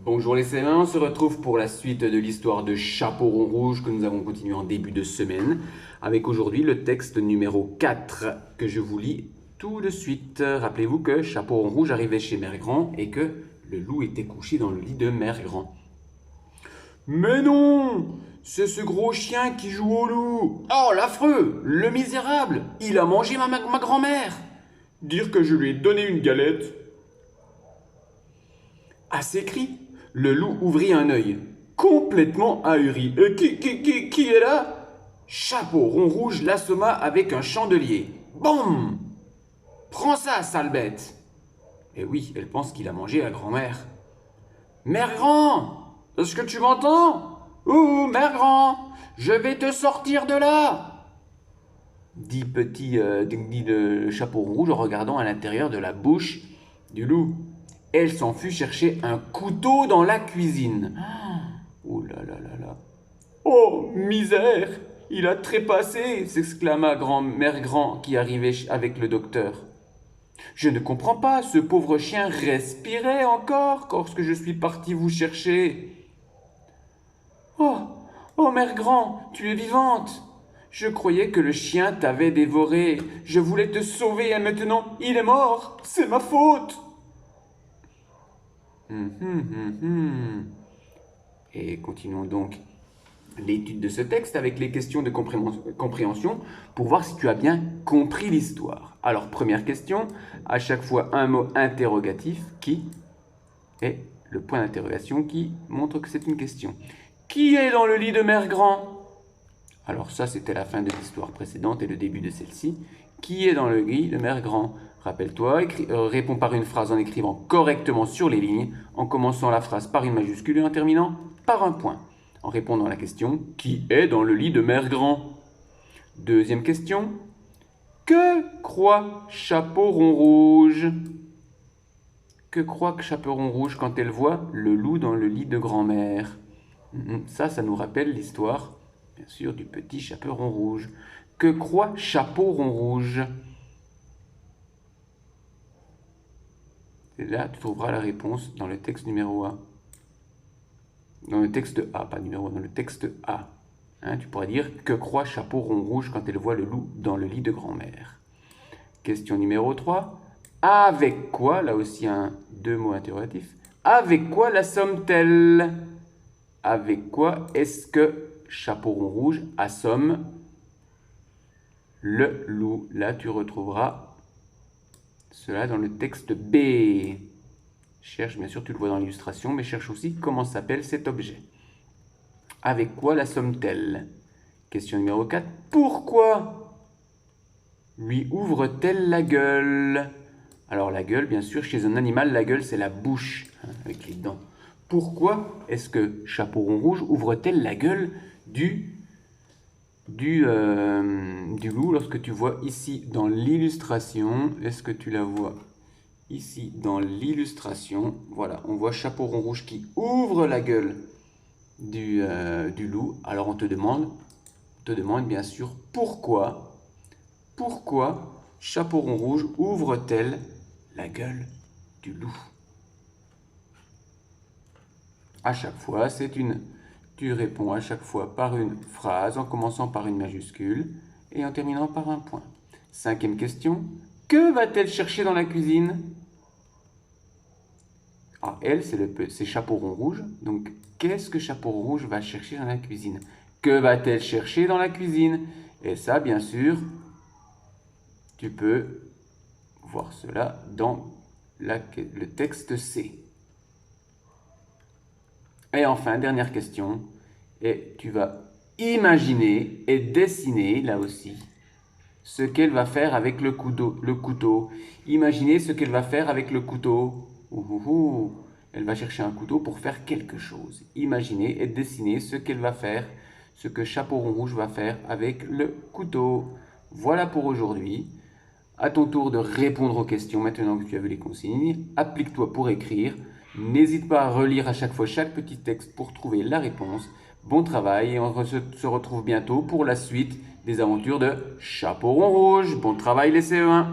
Bonjour les CM1, on se retrouve pour la suite de l'histoire de Chapeau rond rouge que nous avons continué en début de semaine, avec aujourd'hui le texte numéro 4 que je vous lis tout de suite. Rappelez-vous que Chapeau rond rouge arrivait chez Mère Grand et que le loup était couché dans le lit de Mère Grand. Mais non! C'est ce gros chien qui joue au loup! Oh, l'affreux! Le misérable! Il a mangé ma grand-mère! Dire que je lui ai donné une galette. À ces cris, le loup ouvrit un œil, complètement ahuri. Qui est là? Chapeau rond rouge l'assomma avec un chandelier. Bam! Prends ça, sale bête! Et oui, elle pense qu'il a mangé la grand-mère. Mère Grand! Est-ce que tu m'entends? Ouh, Mère Grand! Je vais te sortir de là! Dit le chapeau rouge en regardant à l'intérieur de la bouche du loup. Elle s'en fut chercher un couteau dans la cuisine. Oh là là là là. Oh, misère! Il a trépassé! S'exclama grand-mère Grand qui arrivait avec le docteur. Je ne comprends pas, ce pauvre chien respirait encore lorsque je suis parti vous chercher. Oh, oh, mère Grand, tu es vivante! Je croyais que le chien t'avait dévoré. Je voulais te sauver et maintenant il est mort. C'est ma faute. Et continuons donc l'étude de ce texte avec les questions de compréhension pour voir si tu as bien compris l'histoire. Alors, première question, à chaque fois un mot interrogatif qui est le point d'interrogation qui montre que c'est une question. Qui est dans le lit de Mère Grand? Alors ça, c'était la fin de l'histoire précédente et le début de celle-ci. Qui est dans le lit de Mère Grand? Rappelle-toi, réponds par une phrase en écrivant correctement sur les lignes, en commençant la phrase par une majuscule et en terminant par un point. En répondant à la question, qui est dans le lit de Mère Grand? Deuxième question, que croit Chapeau rond rouge? Que croit Chapeau rond rouge quand elle voit le loup dans le lit de grand-mère? Ça nous rappelle l'histoire, bien sûr, du petit chaperon rouge. Que croit Chapeau rond rouge? Et là, tu trouveras la réponse dans le texte numéro A. Dans le texte A, pas numéro A, dans le texte A. Tu pourras dire que croit Chapeau rond rouge quand elle voit le loup dans le lit de grand-mère? Question numéro 3. Avec quoi, là aussi deux mots interrogatifs, avec quoi l'assomme-t-elle? Avec quoi est-ce que Chapeau rond rouge assomme le loup? Là, tu retrouveras cela dans le texte B. Cherche, bien sûr, tu le vois dans l'illustration, mais cherche aussi comment s'appelle cet objet. Avec quoi l'assomme-t-elle? Question numéro 4. Pourquoi lui ouvre-t-elle la gueule? Alors la gueule, bien sûr, chez un animal, la gueule, c'est la bouche, avec les dents. Pourquoi est-ce que Chapeau rond rouge ouvre-t-elle la gueule du loup lorsque tu vois ici dans l'illustration? Est-ce que tu la vois ici dans l'illustration? Voilà, on voit Chapeau rond rouge qui ouvre la gueule du loup. Alors on te demande bien sûr pourquoi Chapeau rond rouge ouvre-t-elle la gueule du loup? À chaque fois, tu réponds à chaque fois par une phrase en commençant par une majuscule et en terminant par un point. Cinquième question, que va-t-elle chercher dans la cuisine? Alors elle, c'est Chapeau rond rouge, donc qu'est-ce que Chapeau rond rouge va chercher dans la cuisine? Que va-t-elle chercher dans la cuisine? Et ça, bien sûr, tu peux voir cela dans le texte C. Et enfin, dernière question, et tu vas imaginer et dessiner, là aussi, ce qu'elle va faire avec le couteau. Imaginez ce qu'elle va faire avec le couteau. Elle va chercher un couteau pour faire quelque chose. Imaginez et dessinez ce qu'elle va faire, ce que Chapeau rond rouge va faire avec le couteau. Voilà pour aujourd'hui. À ton tour de répondre aux questions maintenant que tu as vu les consignes. Applique-toi pour écrire. N'hésite pas à relire à chaque fois chaque petit texte pour trouver la réponse. Bon travail et on se retrouve bientôt pour la suite des aventures de Chapeau rond rouge. Bon travail les CE1.